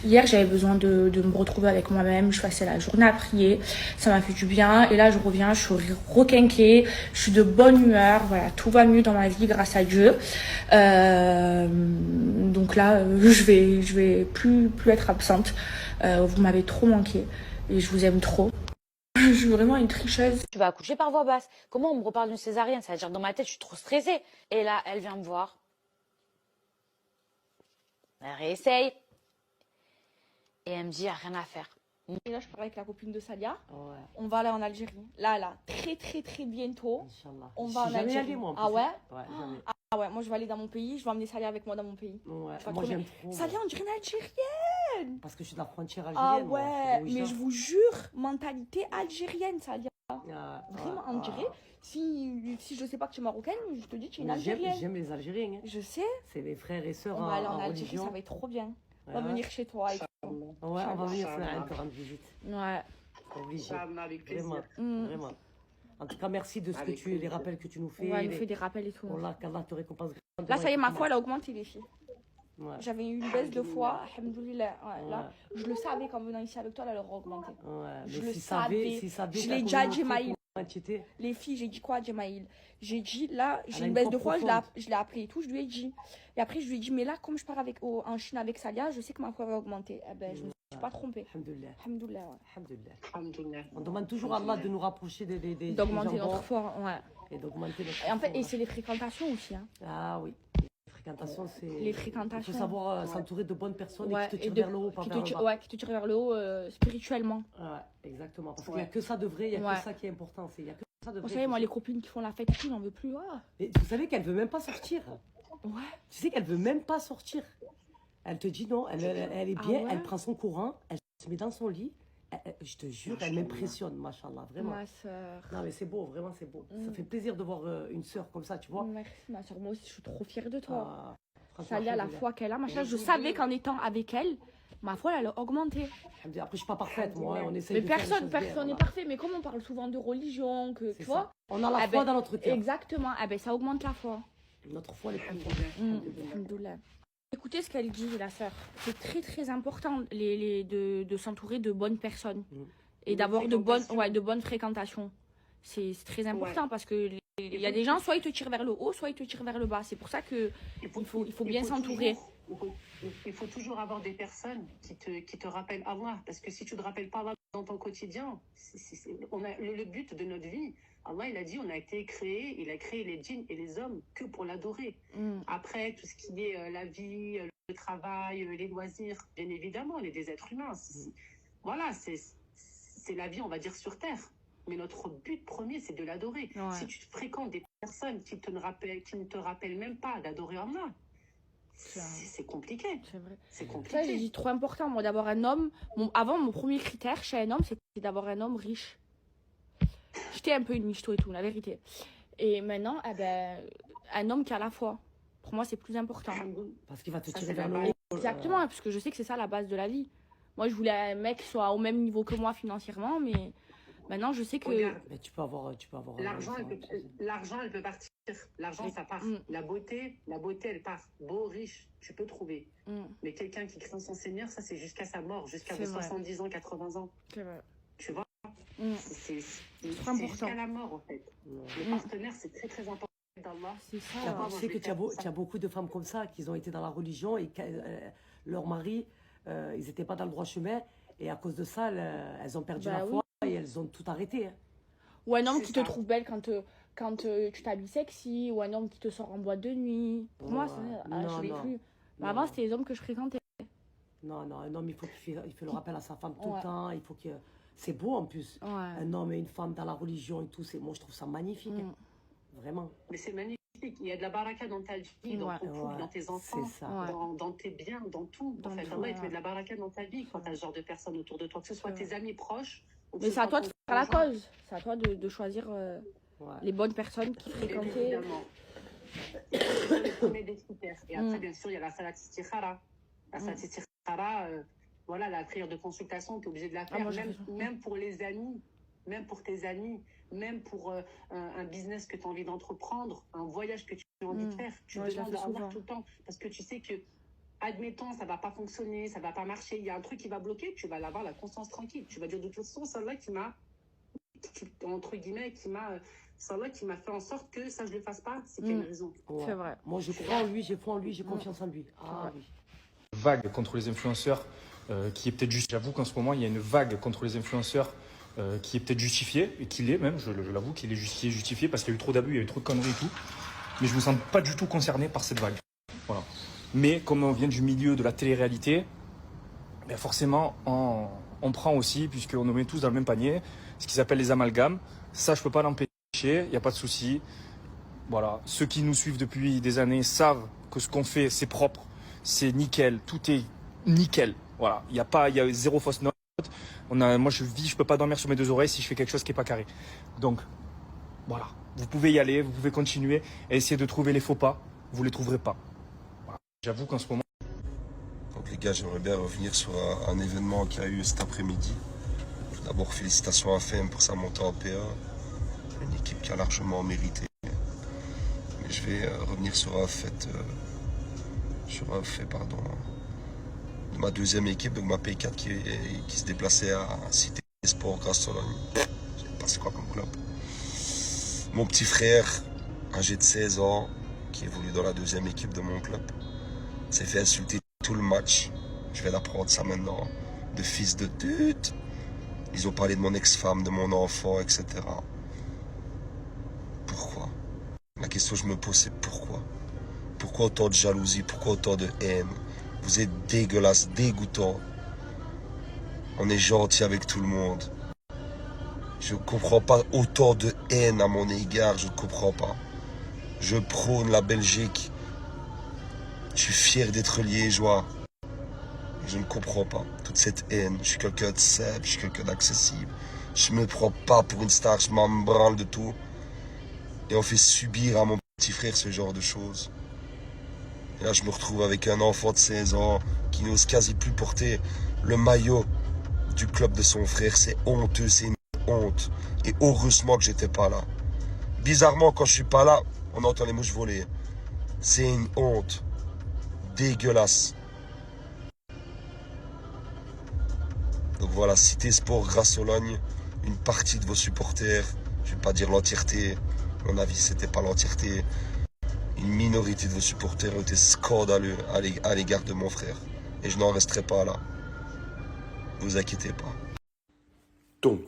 Hier, j'avais besoin de me retrouver avec moi-même. Je passais la journée à prier. Ça m'a fait du bien. Et là, je reviens, je suis requinquée. Je suis de bonne humeur. Voilà, tout va mieux dans ma vie grâce à Dieu. Donc là, je vais plus être absente. Vous m'avez trop manqué. Et je vous aime trop. Je suis vraiment une tricheuse. Tu vas accoucher par voie basse. Comment on me reparle d'une césarienne? Ça veut dire dans ma tête, je suis trop stressée. Et là, elle vient me voir. Elle réessaye. Et elle me dit, y a rien à faire. Et là, je parle avec la copine de Salia. Ouais. On va aller en Algérie. Là, très bientôt. Inch'Allah. On va en jamais Algérie. allé, moi, en plus. Ah ouais? Ouais, jamais. Ah ouais, moi je vais aller dans mon pays. Je vais emmener Salia avec moi dans mon pays. Ouais, Tu vas moi trop j'aime bien. trop. Salia, on dirait une Algérienne. Parce que je suis de la frontière Ah algérienne. moi, ouais, oui, mais ça. je vous jure, mentalité algérienne, Salia. Ah, Vraiment, ah, on dirait. ah. Si je sais pas que tu es marocaine, je te dis que tu es une Mais Algérienne. J'aime les Algériens. Hein. Je sais. C'est mes frères et sœurs On va aller en en Algérie, religion. ça va être trop bien. On Ouais. va venir chez toi. Et tout. Ouais, on va venir faire un rendre visite. Ouais. Obligé. Avec plaisir. Vraiment, vraiment. En tout cas, merci de ce que tu, les rappels que tu nous fais. Ouais, il nous fait des rappels et tout. Voilà, qu'Allah te récompense. Là, ça y est, ma foi, elle a augmenté, les filles. Ouais. J'avais eu une baisse de foi, alhamdoulilah. Ouais, là, Ouais. je le savais qu'en venant ici avec toi, elle aurait augmenté. Ouais, Je mais le si savais. Je l'ai déjà dit, Maïl. Les filles, j'ai dit quoi, Djemaïl? J'ai dit, là, j'ai une baisse de foi, je l'ai appris et tout, je lui ai dit. Et après, je lui ai dit, mais là, comme je pars en Chine avec Salia, je sais que ma foi va augmenter. Eh ben, je me suis pas trompée. Alhamdoulilah. Alhamdoulilah, ouais. Alhamdoulilah. Alhamdoulilah. On demande toujours à Allah de nous rapprocher des D'augmenter jambons notre foi, ouais. et d'augmenter notre Et en fait, foi. et c'est les fréquentations aussi, hein. Ah oui. Les fréquentations, c'est. Les fréquentations. Il faut savoir s'entourer de bonnes personnes Ouais, et qui te tirent de- vers le haut, pas qui vers te le tire- bas. ouais, qui te tire vers le haut spirituellement. Ouais, exactement. Parce qu'il Ouais. n'y a que ça de vrai, il n'y a Ouais. que ça qui est important. Il n'y a que ça de Vous vrai. savez, moi, les copines qui font la fête et tout, j'en veux plus. Ah. Et vous savez qu'elle ne veut même pas sortir. Ouais. Tu sais qu'elle ne veut même pas sortir. Elle te dit non, elle est Ah bien, ouais. elle prend son courant, elle se met dans son lit. Je te jure, elle m'impressionne, machallah, vraiment. Ma soeur. Non, mais c'est beau, vraiment, c'est beau. Ça Mm. fait plaisir de voir une sœur comme ça, tu vois. Merci, ma soeur. Moi aussi, je suis trop fière de toi. Ah, franchement, Salia, la alhamdoulilah. foi qu'elle a, machin. Je savais qu'en étant avec elle, ma foi, elle a augmenté. Alhamdoulilah. Après, je suis pas parfaite, moi, on essaie Mais de faire les personne choses bien, n'est voilà. parfait. Mais comme on parle souvent de religion, que C'est tu ça. vois, On a la Ah foi ben, dans notre cœur. exactement. Ah ben, ça augmente la foi. Notre foi, elle est plus forte. Alhamdoulilah. Écoutez ce qu'elle dit, la sœur. C'est très important de s'entourer de bonnes personnes. Et d'avoir de bonnes fréquentations. C'est très important parce que il y a des gens, soit ils te tirent vers le haut, soit ils te tirent vers le bas. C'est pour ça que il faut bien s'entourer. Il faut toujours avoir des personnes qui te rappellent Allah. Parce que si tu ne te rappelles pas Allah dans ton quotidien, on a le but de notre vie. Allah, il a dit, on a été créé, il a créé les djinns et les hommes que pour l'adorer. Après, tout ce qui est la vie, le travail, les loisirs, bien évidemment, on est des êtres humains. Voilà, c'est la vie, on va dire, sur Terre. Mais notre but premier, c'est de l'adorer. Ouais. Si tu fréquentes des personnes qui ne te rappellent même pas d'adorer Allah, c'est compliqué. C'est vrai. C'est Ça, j'ai compliqué. dit trop important, moi, d'avoir un homme. Avant, mon premier critère chez un homme, c'était d'avoir un homme riche. J'étais un peu une michto et tout, la vérité. Et maintenant, eh ben, un homme qui a la foi. Pour moi, c'est plus important. Parce qu'il va te Ça, tirer c'est vers la le base. haut. Exactement, parce que je sais que c'est ça la base de la vie. Moi, je voulais un mec qui soit au même niveau que moi financièrement, mais maintenant, je sais que. Regarde, Mais tu peux avoir. l'argent, elle peut partir. L'argent, ça part. La beauté, elle part. Beau, riche, tu peux trouver. Mais quelqu'un qui craint son Seigneur, ça, c'est jusqu'à sa mort, jusqu'à C'est vos vrai. 70 ans, 80 ans. C'est vrai. Tu vois, c'est important. jusqu'à la mort, en fait. Le partenaire, c'est très important d'Allah. C'est ça. Tu sais que tu as beaucoup de femmes comme ça qui ont été dans la religion et que leur mari, ils n'étaient pas dans le droit chemin. Et à cause de ça, elles ont perdu Bah la oui. foi et elles ont tout arrêté. Hein. Ou un homme C'est qui te ça. trouve belle quand tu t'habilles sexy, ou un homme qui te sort en boîte de nuit. Pour moi, je Non, l'ai non. plus. Mais Non, avant, non. c'était les hommes que je fréquentais. Non, un homme, il fait le rappel à sa femme tout Ouais. le temps. Il faut que... C'est beau en plus. Ouais. Un homme et une femme dans la religion et tout. Moi, je trouve ça magnifique. hein. Vraiment. Mais c'est magnifique. Il y a de la baraka dans ta vie, dans ton couple, Ouais, dans tes enfants, c'est ça. Ouais. dans tes biens, dans tout. Dans En fait, tout, Allah, il te ouais. met de la baraka dans ta vie quand tu as ce genre de personnes autour de toi, que ce soit Ouais. tes amis proches. Ou que Mais ce c'est à soit toi de ton faire la conjoint. cause. C'est à toi de choisir Ouais. les bonnes personnes qui Bien fréquentaient. évidemment. C'est le premier des critères. Et après, bien sûr, il y a la salat istikhara. La salat istikhara, voilà, la prière de consultation, tu es obligé de la faire, moi, j'ai même, raison. même pour les amis, même pour tes amis, même pour un business que tu as envie d'entreprendre, un voyage que tu as envie de faire. Tu Ouais, je la demandes fais à Allah souvent. tout le temps. Parce que tu sais que admettons, ça va pas fonctionner, ça va pas marcher, il y a un truc qui va bloquer, tu vas l'avoir la conscience tranquille. Tu vas dire, de toute façon, celle-là entre guillemets, celle-là qui m'a fait en sorte que ça, je le fasse pas, c'est qu'il y a une raison. Ouais. C'est vrai. Moi, je crois en lui, j'ai foi en lui, j'ai confiance en lui. Ah oui. Vague contre les influenceurs qui est peut-être juste. J'avoue qu'en ce moment, il y a une vague contre les influenceurs qui est peut-être justifiée, et qu'il est même, je l'avoue, qu'il est justifié parce qu'il y a eu trop d'abus, il y a eu trop de conneries et tout. Mais je me sens pas du tout concerné par cette vague. Voilà. Mais comme on vient du milieu de la télé-réalité, ben forcément, on prend aussi, puisqu'on nous met tous dans le même panier, ce qui s'appelle les amalgames. Ça, je peux pas l'empêcher, il n'y a pas de souci. Voilà. Ceux qui nous suivent depuis des années savent que ce qu'on fait, c'est propre, c'est nickel, tout est nickel. Voilà. Il y a zéro fausse note. Moi, je peux pas dormir sur mes deux oreilles si je fais quelque chose qui est pas carré. Donc, voilà. Vous pouvez y aller, vous pouvez continuer et essayer de trouver les faux pas. Vous les trouverez pas. Voilà. J'avoue qu'en ce moment. Donc les gars, j'aimerais bien revenir sur un événement qu'il y a eu cet après-midi. Tout d'abord, félicitations à FM pour sa montée en PA. Une équipe qui a largement mérité. Mais je vais revenir sur un fait, de ma deuxième équipe, donc ma P4 qui se déplaçait à Cité Sport Grâce-Sologne. Je sais pas c'est quoi comme club. Mon petit frère, âgé de 16 ans, qui évolue dans la deuxième équipe de mon club, s'est fait insulter tout le match. Je vais l'apprendre ça maintenant. De fils de pute. Ils ont parlé de mon ex-femme, de mon enfant, etc. Pourquoi? La question que je me pose, c'est pourquoi? Pourquoi autant de jalousie? Pourquoi autant de haine? Vous êtes dégueulasse, dégoûtant. On est gentil avec tout le monde. Je ne comprends pas autant de haine à mon égard, je ne comprends pas. Je prône la Belgique. Je suis fier d'être liégeois. Je ne comprends pas toute cette haine. Je suis quelqu'un de simple, je suis quelqu'un d'accessible. Je me prends pas pour une star, je m'en branle de tout. Et on fait subir à mon petit frère ce genre de choses. Et là, je me retrouve avec un enfant de 16 ans qui n'ose quasi plus porter le maillot du club de son frère. C'est honteux, c'est une honte. Et heureusement que j'étais pas là. Bizarrement, quand je suis pas là, on entend les mouches voler. C'est une honte. Dégueulasse. Donc voilà, Cité Sport Grâce-Sologne, une partie de vos supporters, je vais pas dire l'entièreté, à mon avis c'était pas l'entièreté, une minorité de vos supporters ont été scandaleux à l'égard de mon frère. Et je n'en resterai pas là. Vous inquiétez pas. Donc,